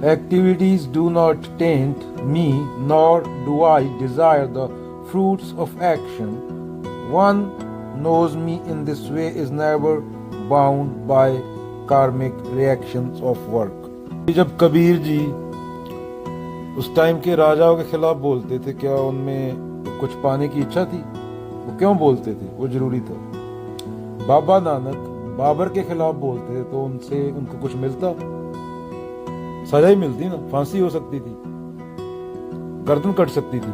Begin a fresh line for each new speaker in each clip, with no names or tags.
Activities do not taint me, nor do I desire the fruits of action. One knows me in this way is never bound by karmic reactions of work. जब कबीर जी उस time के राजाओं के खिलाफ बोलते थे, क्या उनमें कुछ पाने की इच्छा थी? वो क्यों बोलते थे? वो जरूरी था। बाबा नानक बाबर के खिलाफ बोलते थे तो उनसे उनको कुछ मिलता? सजा ही मिलती ना, फांसी हो सकती थी, गर्दन कट सकती थी।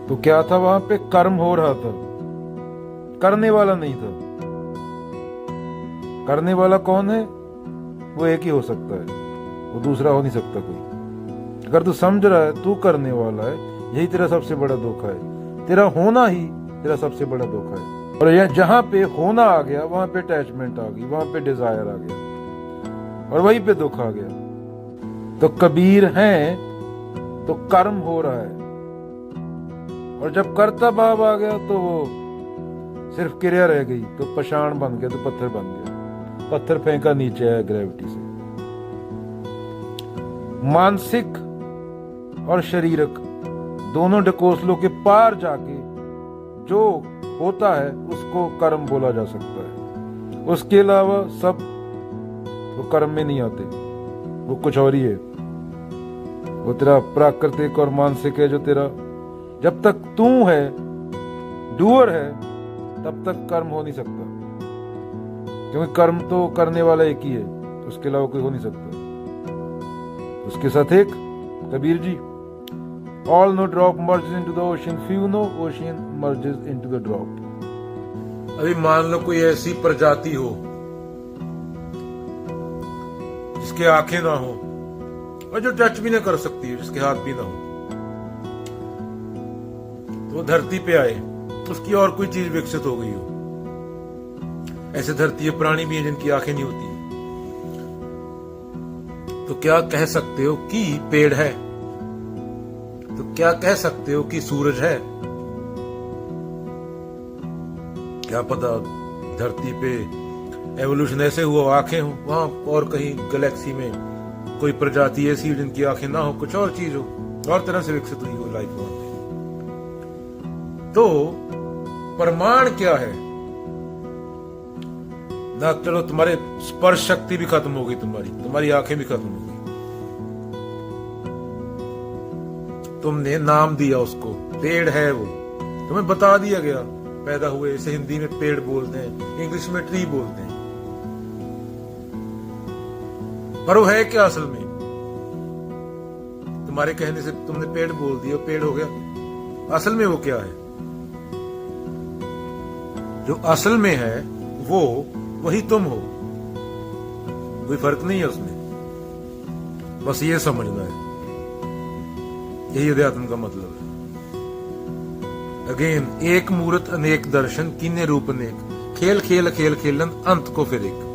तो क्या था वहां पे? कर्म हो रहा था, करने वाला नहीं था। करने वाला कौन है? वो एक ही हो सकता है, वो दूसरा हो नहीं सकता कोई। अगर तू समझ रहा है तू करने वाला है, यही तेरा सबसे बड़ा धोखा है। तेरा होना ही तेरा सबसे बड़ा धोखा है। और यह जहां पे होना आ गया वहां पे अटैचमेंट आ गई, वहां पे डिजायर आ गया, और वहीं पे दुख आ गया। तो कबीर हैं तो कर्म हो रहा है, और जब कर्ता भाव आ गया तो वो सिर्फ क्रिया रह गई, तो पशाण बन गया, तो पत्थर बन गया। पत्थर फेंका नीचे है ग्रेविटी से। मानसिक और शारीरिक दोनों ढकोसलों के पार जाके जो होता है उसको कर्म बोला जा सकता है। उसके अलावा सब वो कर्म में नहीं आते, वो कुछ और ही है। वो तेरा प्राकृतिक और मानसिक है, जो तेरा जब तक तू है, डूअर है, तब तक कर्म हो नहीं सकता, क्योंकि कर्म तो करने वाला एक ही है, उसके अलावा कोई हो नहीं सकता। उसके साथ एक Kabir ji, all no drop merges into the ocean, few no ocean merges into the drop। अभी मान लो कोई ऐसी प्रजाति हो जिसके आंखें ना हो, और जो टच भी ना कर सकती है, जिसके हाथ भी ना हो, तो वो धरती पे आए, उसकी और कोई चीज विकसित हो गई हो। ऐसे धरती है प्राणी भी है जिनकी आंखें नहीं होती, तो क्या कह सकते हो कि पेड़ है? तो क्या कह सकते हो कि सूरज है? क्या पता धरती पे एवोल्यूशन ऐसे हुआ आंखें हो, वहां और कहीं गैलेक्सी में कोई प्रजाति ऐसी हो जिनकी आंखें ना हो, कुछ और चीज हो, और तरह से विकसित हुई हो लाइफ वहां पे। तो प्रमाण क्या है? ना चलो तुम्हारे स्पर्श शक्ति भी खत्म हो गई, तुम्हारी आंखें भी खत्म हो गई, तुमने नाम दिया उसको, पेड़ है वो, तुम्हें बता दिया गया, पैदा हुए, इसे हिंदी में पेड़ बोलते हैं, इंग्लिश में ट्री बोलते हैं, पर वो है क्या असल में? तुम्हारे कहने से तुमने पेड़ बोल दिया, पेड़ हो गया। असल में वो क्या है? जो असल में है वो वही तुम हो, कोई फर्क नहीं है उसमें। बस ये समझना है, यही अध्यात्म का मतलब है। अगेन, एक मूर्त अनेक दर्शन, कीने रूप अनेक, खेल खेल खेल खेलन अंत को फिर एक।